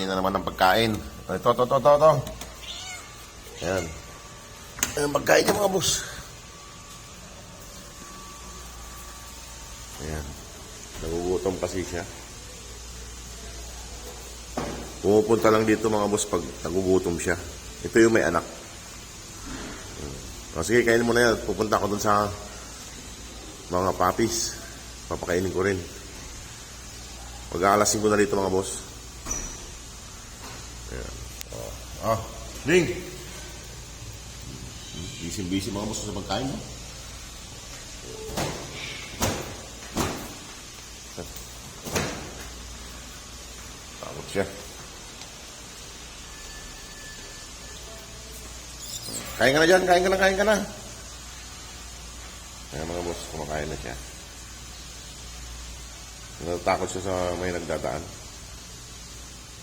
Hingi na naman ng pagkain. Ito. Ayan. Ayan, pagkain niya mga boss. Ayan. Nagugutom kasi siya. Pumupunta lang dito mga boss pag nagugutom siya. Ito yung may anak. O, sige, kainin mo na yan. Pupunta ako dun sa mga puppies. Papakainin ko rin. Pag-aalasin ko na dito mga boss. Ayan. Ding! Busy mga boss sa pagkain mo. Takot siya. Kain ka na dyan, kain ka na. Ayan mga boss, kumakain na siya. Natatakot siya sa may nagdadaan.